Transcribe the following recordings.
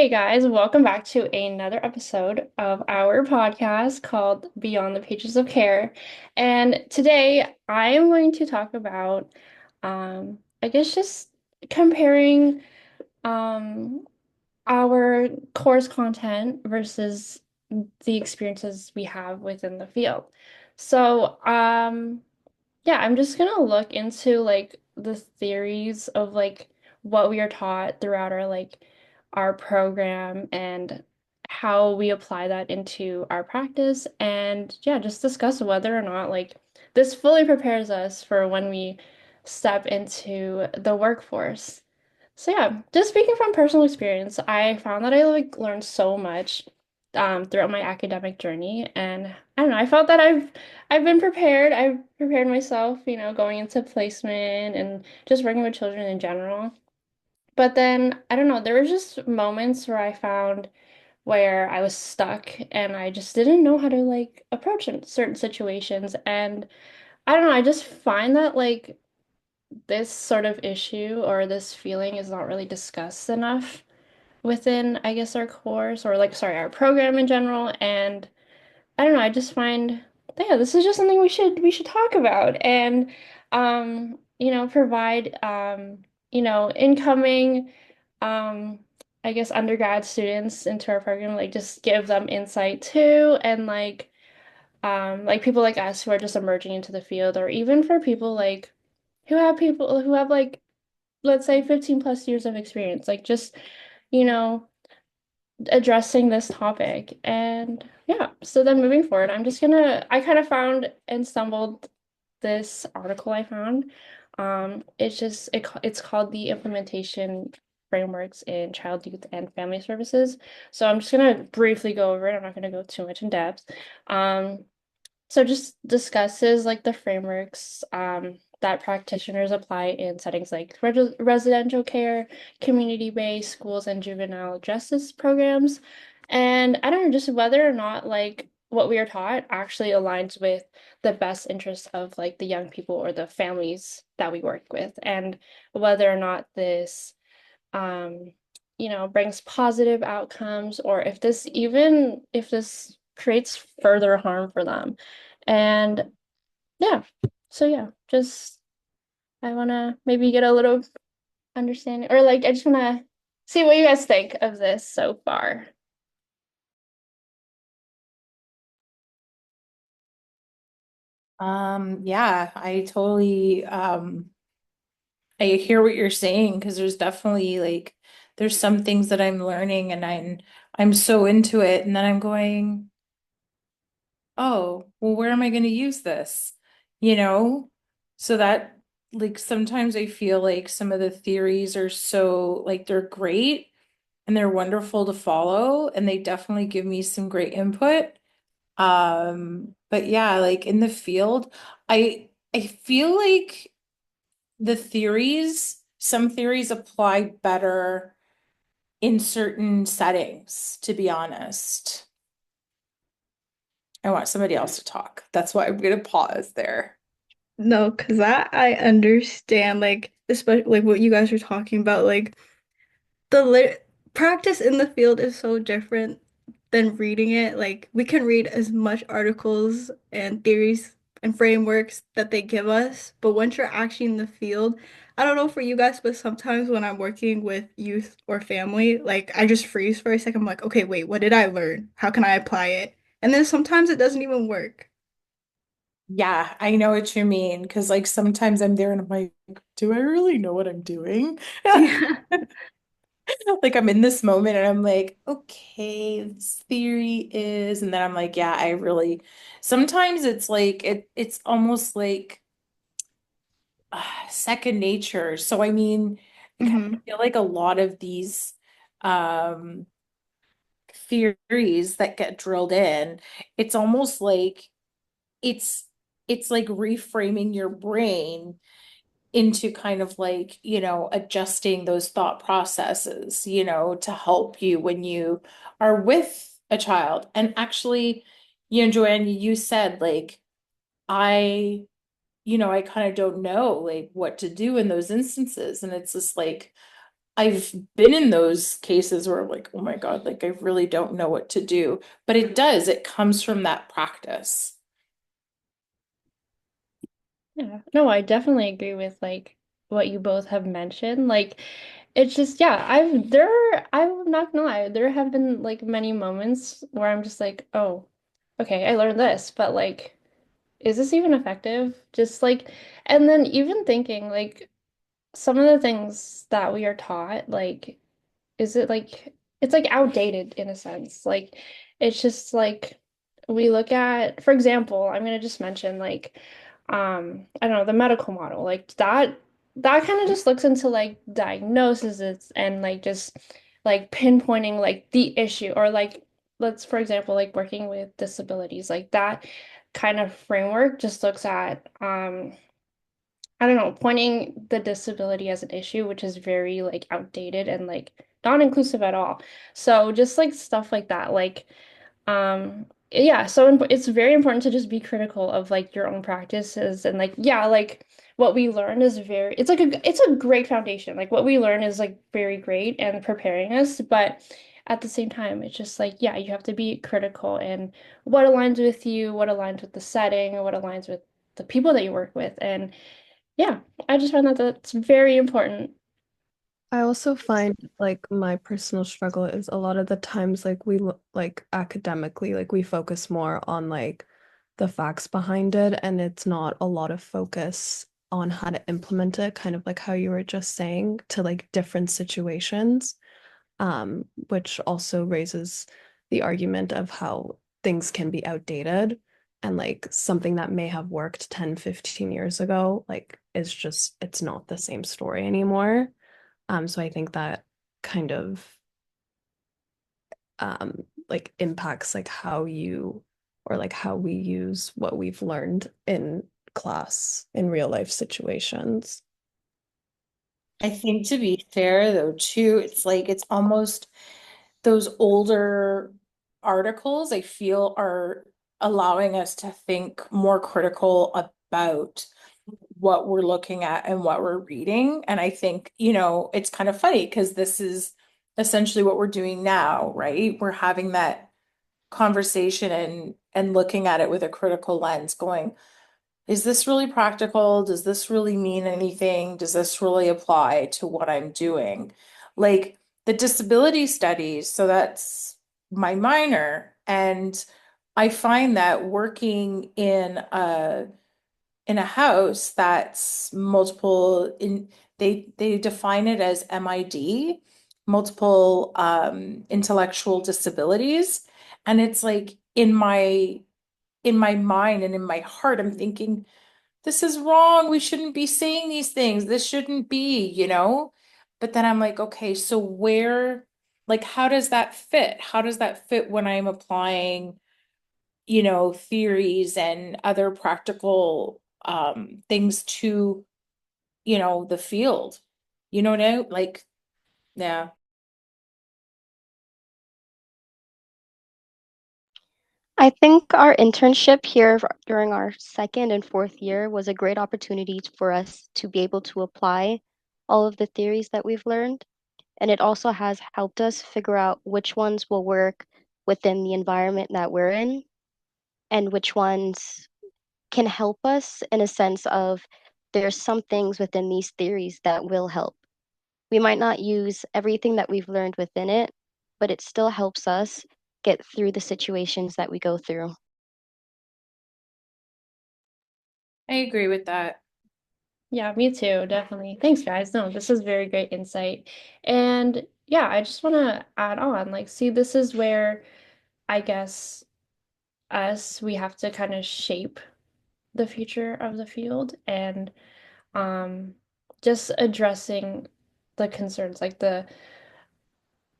Hey guys, welcome back to another episode of our podcast called Beyond the Pages of Care. And today I am going to talk about, I guess just comparing um, our course content versus the experiences we have within the field. So, yeah, I'm just gonna look into like the theories of like what we are taught throughout our program and how we apply that into our practice and yeah, just discuss whether or not like this fully prepares us for when we step into the workforce. So yeah, just speaking from personal experience, I found that I like learned so much throughout my academic journey, and I don't know, I felt that I've been prepared. I've prepared myself, going into placement and just working with children in general. But then I don't know, there were just moments where I found where I was stuck and I just didn't know how to like approach certain situations, and I don't know, I just find that like this sort of issue or this feeling is not really discussed enough within, I guess, our course or like, sorry, our program in general. And I don't know, I just find, yeah, this is just something we should talk about and, provide, incoming, um, I guess, undergrad students into our program, like just give them insight too, and like people like us who are just emerging into the field, or even for people who have like let's say 15 plus years of experience, like just, you know, addressing this topic. And yeah, so then moving forward, I kind of found and stumbled this article I found. It's called the Implementation Frameworks in Child, Youth, and Family Services. So I'm just gonna briefly go over it. I'm not gonna go too much in depth. Um, so just discusses like the frameworks that practitioners apply in settings like residential care, community-based schools, and juvenile justice programs. And I don't know, just whether or not like what we are taught actually aligns with the best interests of like the young people or the families that we work with, and whether or not this um, brings positive outcomes, or if this creates further harm for them. And yeah, so yeah, just I wanna maybe get a little understanding, or like I just wanna see what you guys think of this so far. Yeah, I hear what you're saying because there's definitely there's some things that I'm learning and I'm so into it and then I'm going, "Oh, well, where am I going to use this?" You know? So that sometimes I feel like some of the theories are so they're great and they're wonderful to follow and they definitely give me some great input. But yeah, like in the field, I feel like some theories apply better in certain settings, to be honest. I want somebody else to talk. That's why I'm gonna pause there. No, because I understand, like, especially like what you guys are talking about, like the lit practice in the field is so different than reading it. Like, we can read as much articles and theories and frameworks that they give us, but once you're actually in the field, I don't know for you guys, but sometimes when I'm working with youth or family, like I just freeze for a second. I'm like, okay, wait, what did I learn? How can I apply it? And then sometimes it doesn't even work. Yeah, I know what you mean. Because sometimes I'm there and I'm like, do I really know what I'm doing? Yeah. Like I'm in this moment and I'm like, okay, this theory is, and then I'm like, yeah, I really sometimes it's it's almost like second nature. So I mean, I kind of hmm feel like a lot of these um theories that get drilled in, it's almost like it's it's like reframing your brain into kind of adjusting those thought processes, to help you when you are with a child. And actually, Joanne, you said I I kind of don't know what to do in those instances. And it's just like I've been in those cases where I'm like, oh my God, like I really don't know what to do. But it does, it comes from that practice. Yeah. No, I definitely agree with like what you both have mentioned. Like it's just yeah, I'm not gonna lie, there have been like many moments where I'm just like, oh, okay, I learned this, but like, is this even effective? Just like, and then even thinking like some of the things that we are taught, like is it like it's like outdated in a sense. Like it's just like we look at, for example, I'm gonna just mention like I don't know, the medical model. Like that kind of just looks into like diagnoses and like just like pinpointing like the issue or like let's for example like working with disabilities. Like that kind of framework just looks at I don't know, pointing the disability as an issue, which is very like outdated and like not inclusive at all. So just like stuff like that, like yeah, so it's very important to just be critical of like your own practices and like yeah, like what we learn is very it's a great foundation. Like what we learn is like very great and preparing us, but at the same time, it's just like yeah, you have to be critical and what aligns with you, what aligns with the setting, what aligns with the people that you work with and yeah, I just find that that's very important. I also find like my personal struggle is a lot of the times like like academically like we focus more on like the facts behind it and it's not a lot of focus on how to implement it, kind of like how you were just saying, to like different situations, which also raises the argument of how things can be outdated and like something that may have worked 10, 15 years ago, like is just it's not the same story anymore. So I think that kind of like impacts like how you or like how we use what we've learned in class in real life situations. I think to be fair though, too, it's like it's almost those older articles I feel are allowing us to think more critical about what we're looking at and what we're reading. And I think, it's kind of funny because this is essentially what we're doing now, right? We're having that conversation and looking at it with a critical lens, going, is this really practical? Does this really mean anything? Does this really apply to what I'm doing? Like the disability studies, so that's my minor. And I find that working in a house that's multiple in they define it as MID, multiple intellectual disabilities. And it's like in my mind and in my heart, I'm thinking, this is wrong. We shouldn't be saying these things. This shouldn't be. But then I'm like, okay, so like, how does that fit? How does that fit when I'm applying, theories and other practical things to, the field? You know what I like? Yeah. I think our internship here during our second and fourth year was a great opportunity for us to be able to apply all of the theories that we've learned. And it also has helped us figure out which ones will work within the environment that we're in and which ones can help us in a sense of there's some things within these theories that will help. We might not use everything that we've learned within it, but it still helps us get through the situations that we go through. I agree with that. Yeah, me too, definitely. Thanks, guys. No, this is very great insight. And yeah, I just want to add on, like, see, this is where I guess we have to kind of shape the future of the field and um just addressing the concerns, like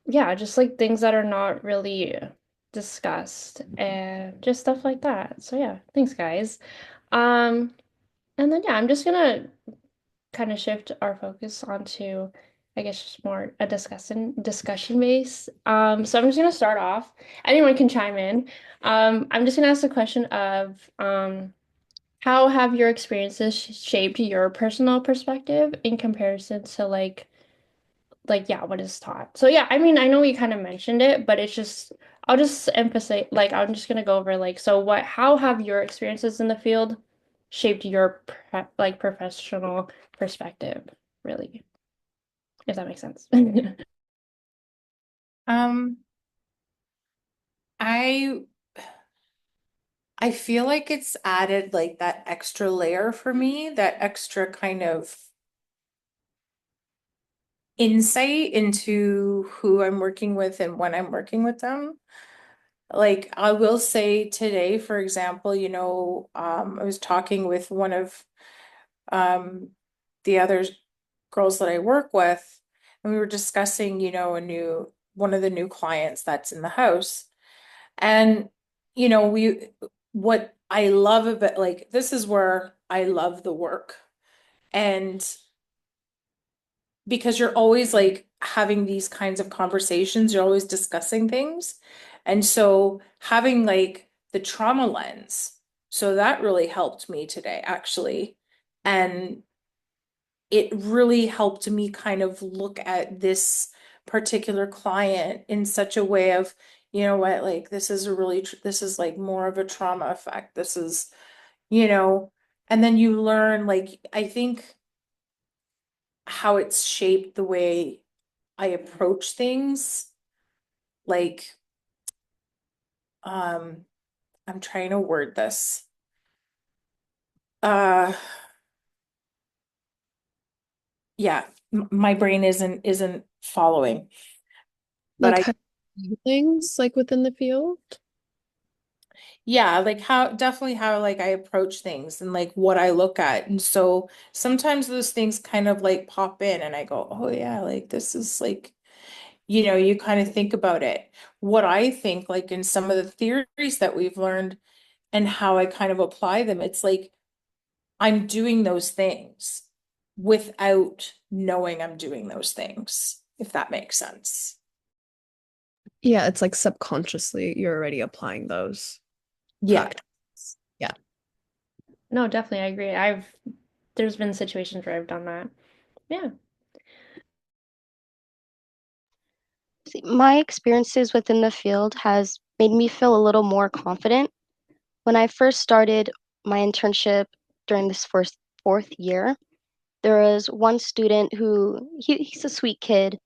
yeah, just like things that are not really discussed and just stuff like that. So yeah, thanks, guys. Um, and then yeah, I'm just gonna kind of shift our focus onto, I guess, just more a discussion base. So I'm just gonna start off. Anyone can chime in. I'm just gonna ask the question of how have your experiences shaped your personal perspective in comparison to like yeah, what is taught. So yeah, I mean, I know we kind of mentioned it, but it's just I'll just emphasize like I'm just gonna go over like so what how have your experiences in the field shaped your like professional perspective, really, if that makes sense. Um, I I feel like it's added like that extra layer for me, that extra kind of insight into who I'm working with and when I'm working with them. Like I will say today, for example, I was talking with one of um the other girls that I work with, and we were discussing, a new one of the new clients that's in the house. And we what I love about like this is where I love the work. And because you're always like having these kinds of conversations, you're always discussing things. And so having like the trauma lens, so that really helped me today, actually. And it really helped me kind of look at this particular client in such a way of, you know what, like this is a really, this is like more of a trauma effect. This is, you know, and then you learn, like, I think how it's shaped the way I approach things. Like, um, I'm trying to word this. Uh, yeah, my brain isn't following, but Like I how you do things like within the field. yeah, like how definitely how like I approach things and like what I look at. And so sometimes those things kind of like pop in and I go, "Oh yeah, like this is like, you kind of think about it." What I think like in some of the theories that we've learned and how I kind of apply them, it's like I'm doing those things without knowing I'm doing those things, if that makes sense. Yeah, it's like subconsciously you're already applying those Yeah. practices. Yeah. No, definitely, I agree. There's been situations where I've done that. Yeah. See, my experiences within the field has made me feel a little more confident. When I first started my internship during this first fourth year, there was one student who he's a sweet kid,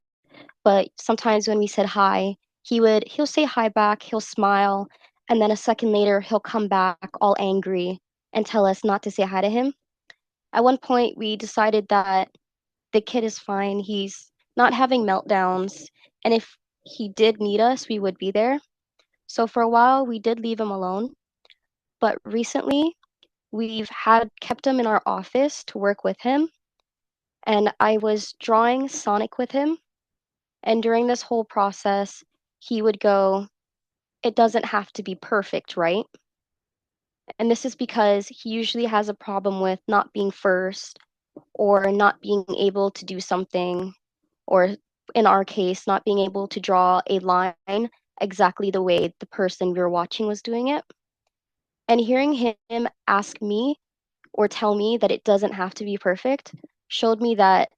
but sometimes when we said hi, he'll say hi back, he'll smile, and then a second later he'll come back all angry and tell us not to say hi to him. At one point we decided that the kid is fine, he's not having meltdowns, and if he did need us, we would be there. So for a while we did leave him alone, but recently we've had kept him in our office to work with him, and I was drawing Sonic with him. And during this whole process, he would go, "It doesn't have to be perfect, right?" And this is because he usually has a problem with not being first or not being able to do something, or in our case, not being able to draw a line exactly the way the person we were watching was doing it. And hearing him ask me or tell me that it doesn't have to be perfect showed me that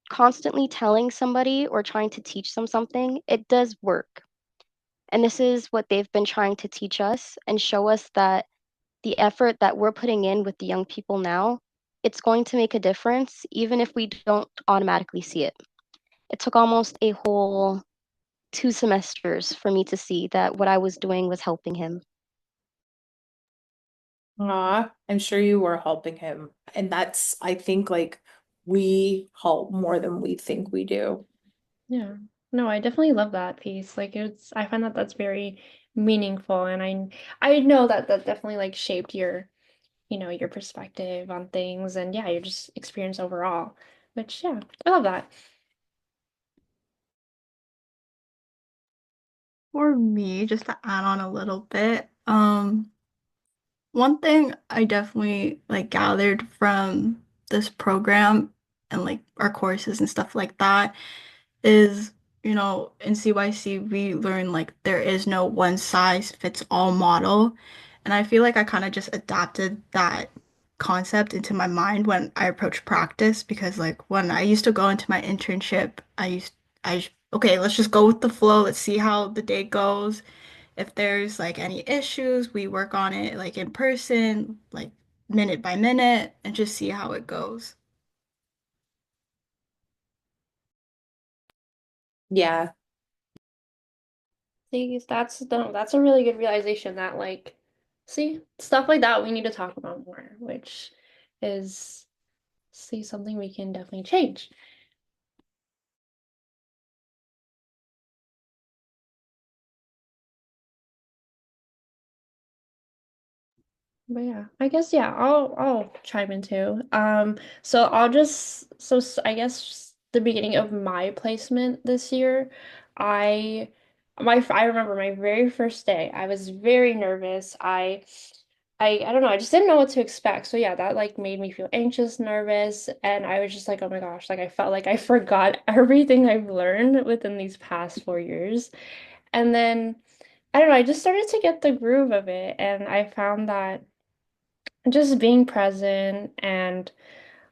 constantly telling somebody or trying to teach them something, it does work. And this is what they've been trying to teach us and show us that the effort that we're putting in with the young people now, it's going to make a difference, even if we don't automatically see it. It took almost a whole 2 semesters for me to see that what I was doing was helping him. Aw, I'm sure you were helping him. And that's, I think, like we help more than we think we do. Yeah. No, I definitely love that piece. Like I find that that's very meaningful, and I know that that definitely like shaped your, your perspective on things, and yeah, your just experience overall. Which yeah, I love that. For me, just to add on a little bit, one thing I definitely like gathered from this program and like our courses and stuff like that is, in CYC we learn like there is no one size fits all model. And I feel like I kind of just adapted that concept into my mind when I approach practice because like when I used to go into my internship, okay, let's just go with the flow. Let's see how the day goes. If there's like any issues, we work on it like in person, like minute by minute, and just see how it goes. Yeah. See, that's a really good realization that like, see, stuff like that we need to talk about more, which is see something we can definitely change. But yeah, I guess yeah, I'll chime in too. So I'll just I guess the beginning of my placement this year, I I remember my very first day. I was very nervous. I don't know, I just didn't know what to expect. So yeah, that like made me feel anxious, nervous, and I was just like, oh my gosh, like I felt like I forgot everything I've learned within these past 4 years. And then I don't know, I just started to get the groove of it, and I found that just being present and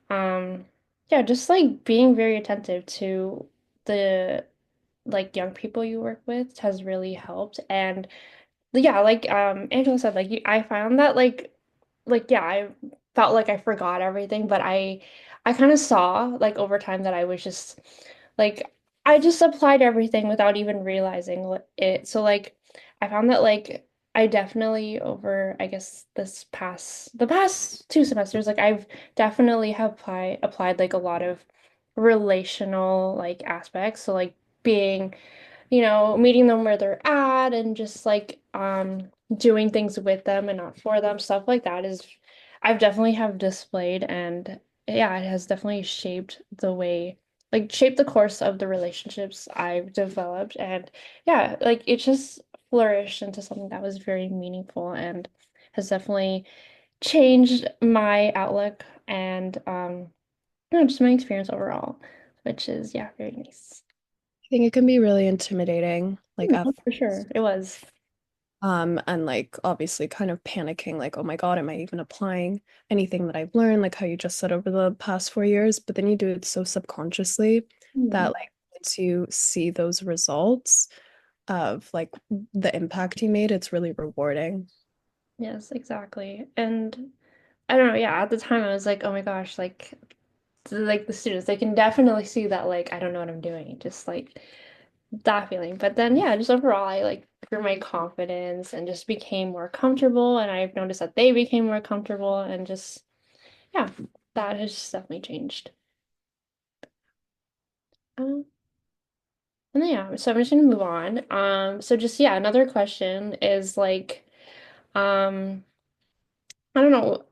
yeah, just like being very attentive to the like young people you work with has really helped. And yeah, like Angela said, like I found that like yeah, I felt like I forgot everything, but I kind of saw like over time that I was just like I just applied everything without even realizing it. So like I found that like I definitely over I guess the past 2 semesters like I've definitely have applied like a lot of relational like aspects. So like being meeting them where they're at and just like doing things with them and not for them, stuff like that is I've definitely have displayed, and yeah, it has definitely shaped the way like shaped the course of the relationships I've developed. And yeah, like it just flourished into something that was very meaningful and has definitely changed my outlook and just my experience overall, which is yeah, very nice. I think it can be really intimidating, like at For sure. first. It was. And like obviously kind of panicking, like, oh my God, am I even applying anything that I've learned, like how you just said over the past 4 years? But then you do it so subconsciously that Hmm. like once you see those results of like the impact you made, it's really rewarding. Yes, exactly. And I don't know, yeah, at the time I was like, oh my gosh, like the students, they can definitely see that like I don't know what I'm doing, just like that feeling. But then yeah, just overall I like grew my confidence and just became more comfortable, and I've noticed that they became more comfortable, and just yeah, that has just definitely changed. Um, and then yeah, so I'm just gonna move on. So just yeah, another question is like, um, I don't know,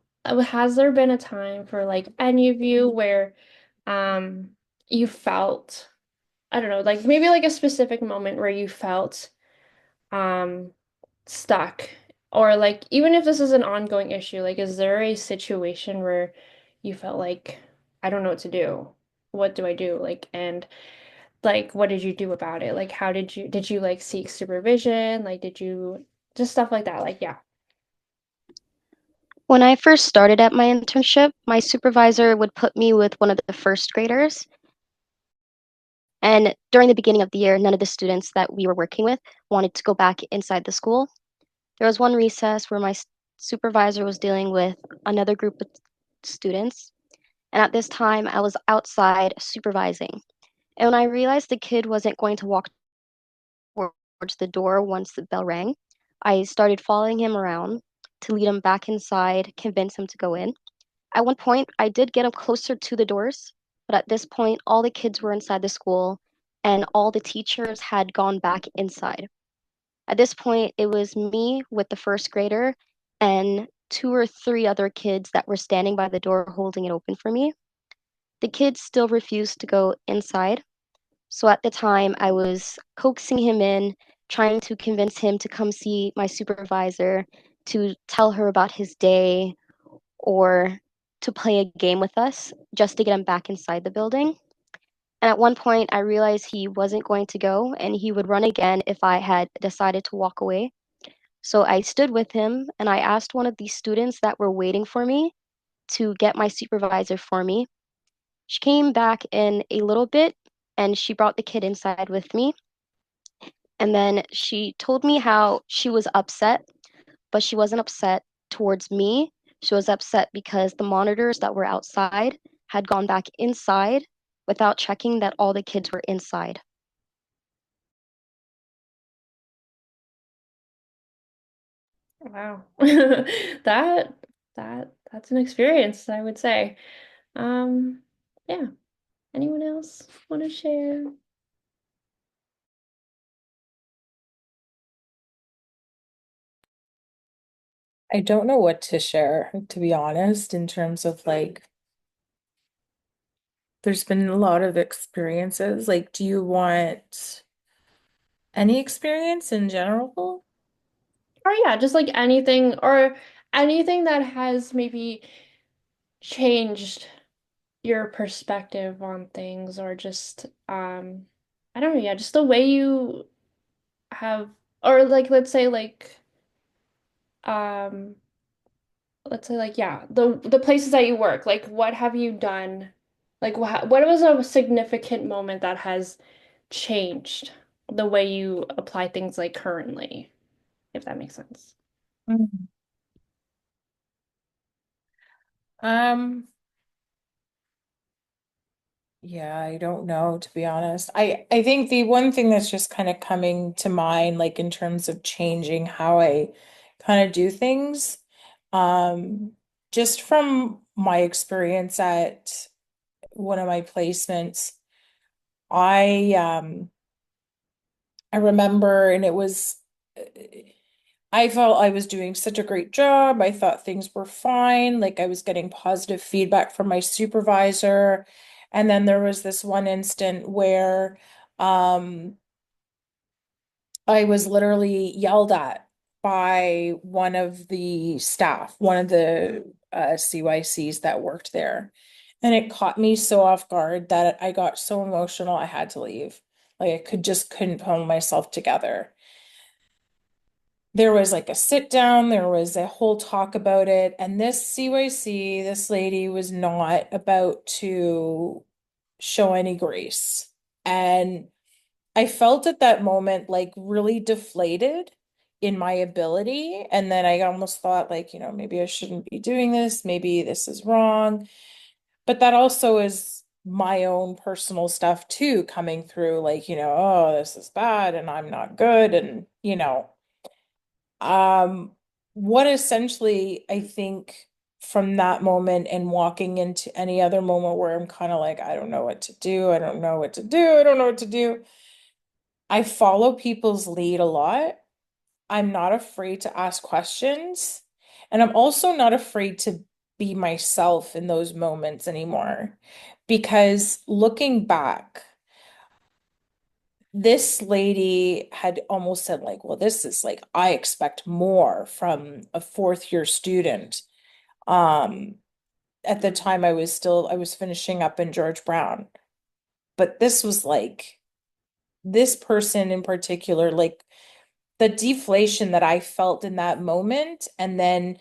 has there been a time for like any of you where you felt, I don't know, like maybe like a specific moment where you felt um stuck, or like even if this is an ongoing issue, like is there a situation where you felt like I don't know what to do? What do I do? Like, and like what did you do about it? Like how did you like seek supervision? Like did you just stuff like that? Like yeah. When I first started at my internship, my supervisor would put me with one of the first graders. And during the beginning of the year, none of the students that we were working with wanted to go back inside the school. There was one recess where my supervisor was dealing with another group of students. And at this time, I was outside supervising. And when I realized the kid wasn't going to walk towards the door once the bell rang, I started following him around to lead him back inside, convince him to go in. At one point, I did get him closer to the doors, but at this point, all the kids were inside the school and all the teachers had gone back inside. At this point, it was me with the first grader and two or three other kids that were standing by the door holding it open for me. The kids still refused to go inside. So at the time, I was coaxing him in, trying to convince him to come see my supervisor, to tell her about his day, or to play a game with us just to get him back inside the building. And at one point, I realized he wasn't going to go and he would run again if I had decided to walk away. So I stood with him and I asked one of the students that were waiting for me to get my supervisor for me. She came back in a little bit and she brought the kid inside with me. And then she told me how she was upset, but she wasn't upset towards me. She was upset because the monitors that were outside had gone back inside without checking that all the kids were inside. Wow. That's an experience, I would say. Um, yeah. Anyone else want to share? I don't know what to share, to be honest, in terms of like, there's been a lot of experiences. Like, do you want any experience in general? Or yeah, just like anything that has maybe changed your perspective on things or just I don't know, yeah, just the way you have or like um let's say like yeah, the places that you work, like what have you done? Like what was a significant moment that has changed the way you apply things like currently, if that makes sense. Mhm. Um, yeah, I don't know, to be honest. I think the one thing that's just kind of coming to mind, like in terms of changing how I kind of do things, um, just from my experience at one of my placements, I I remember, and it was, I felt I was doing such a great job. I thought things were fine. Like I was getting positive feedback from my supervisor. And then there was this one instant where um, I was literally yelled at by one of the staff, one of the CYCs that worked there. And it caught me so off guard that I got so emotional I had to leave. Like I couldn't pull myself together. There was like a sit down, there was a whole talk about it, and this CYC, this lady was not about to show any grace. And I felt at that moment like really deflated in my ability. And then I almost thought, like, maybe I shouldn't be doing this. Maybe this is wrong. But that also is my own personal stuff too, coming through, like, oh, this is bad and I'm not good. And, um, what essentially I think from that moment and walking into any other moment where I'm kind of like, I don't know what to do. I don't know what to do. I don't know what to do. I follow people's lead a lot. I'm not afraid to ask questions. And I'm also not afraid to be myself in those moments anymore. Because looking back, this lady had almost said, like, well, this is like, I expect more from a fourth year student. Um, at the time I was finishing up in George Brown. But this was like, this person in particular, like the deflation that I felt in that moment. And then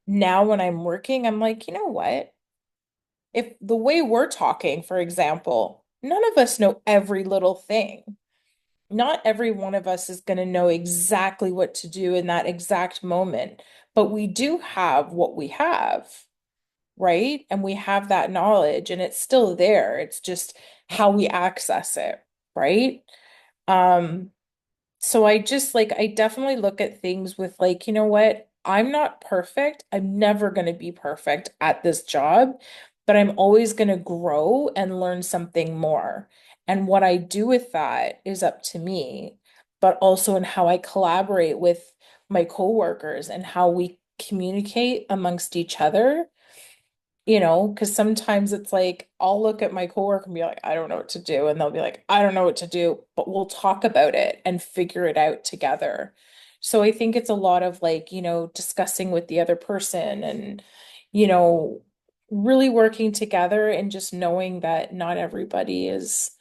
now when I'm working, I'm like, you know what? If the way we're talking, for example, none of us know every little thing. Not every one of us is going to know exactly what to do in that exact moment, but we do have what we have, right? And we have that knowledge and it's still there. It's just how we access it, right? Um, so I just like, I definitely look at things with like, you know what? I'm not perfect. I'm never going to be perfect at this job, but I'm always going to grow and learn something more. And what I do with that is up to me, but also in how I collaborate with my coworkers and how we communicate amongst each other, because sometimes it's like I'll look at my coworker and be like, I don't know what to do. And they'll be like, I don't know what to do, but we'll talk about it and figure it out together. So I think it's a lot of like, discussing with the other person and, you know, really working together and just knowing that not everybody is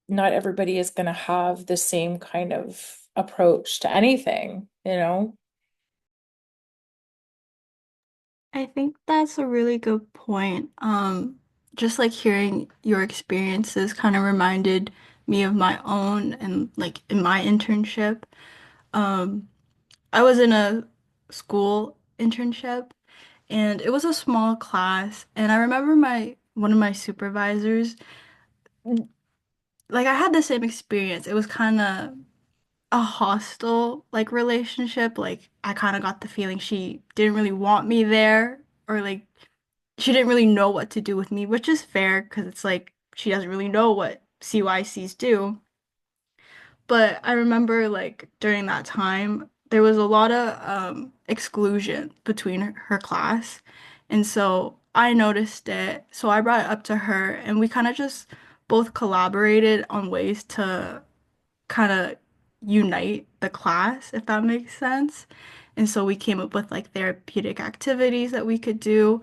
going to have the same kind of approach to anything, you know? I think that's a really good point. Just like hearing your experiences kind of reminded me of my own and like in my internship. Um, I was in a school internship and it was a small class and I remember my one of my supervisors, like I had the same experience. It was kind of a hostile like relationship. Like I kind of got the feeling she didn't really want me there or like she didn't really know what to do with me, which is fair because it's like she doesn't really know what CYCs do. But I remember like during that time, there was a lot of exclusion between her class. And so I noticed it. So I brought it up to her and we kind of just both collaborated on ways to kind of unite the class, if that makes sense. And so we came up with like therapeutic activities that we could do.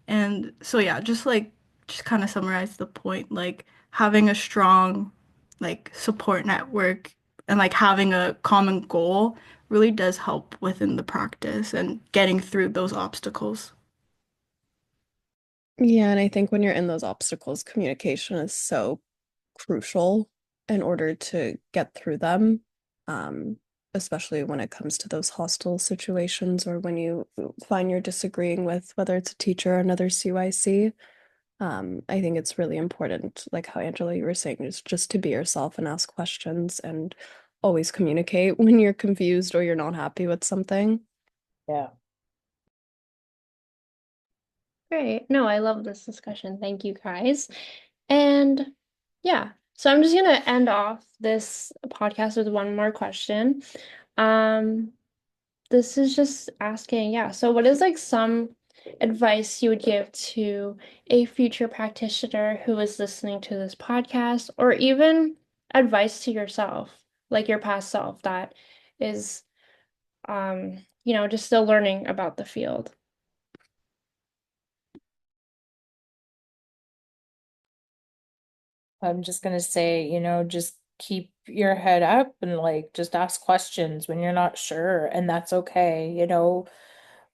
And so yeah, just kind of summarize the point, like having a strong like support network and like having a common goal really does help within the practice and getting through those obstacles. Yeah, and I think when you're in those obstacles, communication is so crucial in order to get through them, um, especially when it comes to those hostile situations or when you find you're disagreeing with whether it's a teacher or another CYC. I think it's really important, like how Angela, you were saying, is just to be yourself and ask questions and always communicate when you're confused or you're not happy with something. Yeah. Great. No, I love this discussion. Thank you guys. And yeah, so I'm just gonna end off this podcast with one more question. Um, this is just asking, yeah, so what is like some advice you would give to a future practitioner who is listening to this podcast, or even advice to yourself, like your past self that is just still learning about the field? I'm just gonna say, just keep your head up and like just ask questions when you're not sure, and that's okay.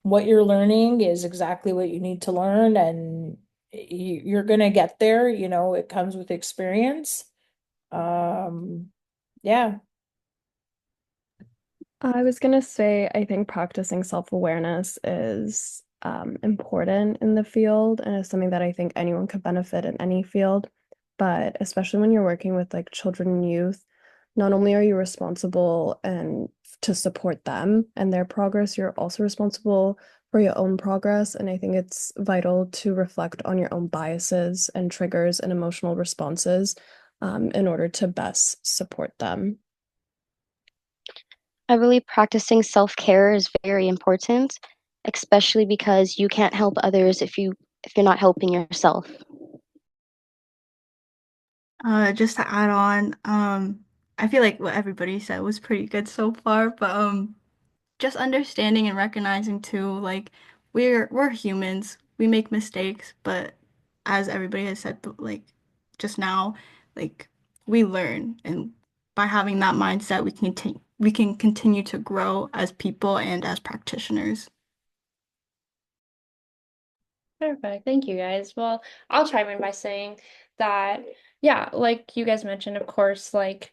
What you're learning is exactly what you need to learn, and you're gonna get there. It comes with experience. Yeah. I was gonna say, I think practicing self-awareness is important in the field and is something that I think anyone could benefit in any field. But especially when you're working with like children and youth, not only are you responsible and to support them and their progress, you're also responsible for your own progress. And I think it's vital to reflect on your own biases and triggers and emotional responses in order to best support them. I believe practicing self-care is very important, especially because you can't help others if you're not helping yourself. Just to add on, I feel like what everybody said was pretty good so far, but just understanding and recognizing too, like we're humans. We make mistakes, but as everybody has said, like just now, like we learn, and by having that mindset, we can continue to grow as people and as practitioners. Perfect. Thank you guys. Well, I'll chime in by saying that, yeah, like you guys mentioned, of course, like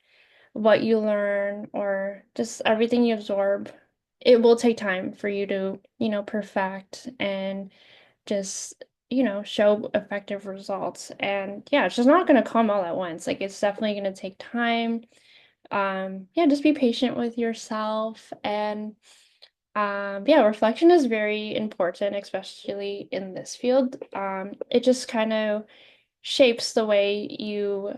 what you learn or just everything you absorb, it will take time for you to, perfect and just, show effective results. And yeah, it's just not going to come all at once. Like it's definitely going to take time. Yeah, just be patient with yourself and yeah, reflection is very important, especially in this field. It just kind of shapes the way you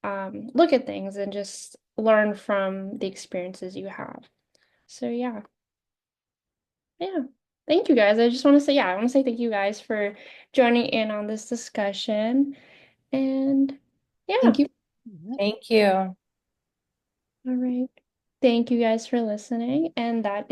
look at things and just learn from the experiences you have. So yeah, yeah. Thank you guys. I just want to say, yeah, I want to say thank you guys for joining in on this discussion. And yeah, Thank you. Thank you. all right. Thank you guys for listening. And that is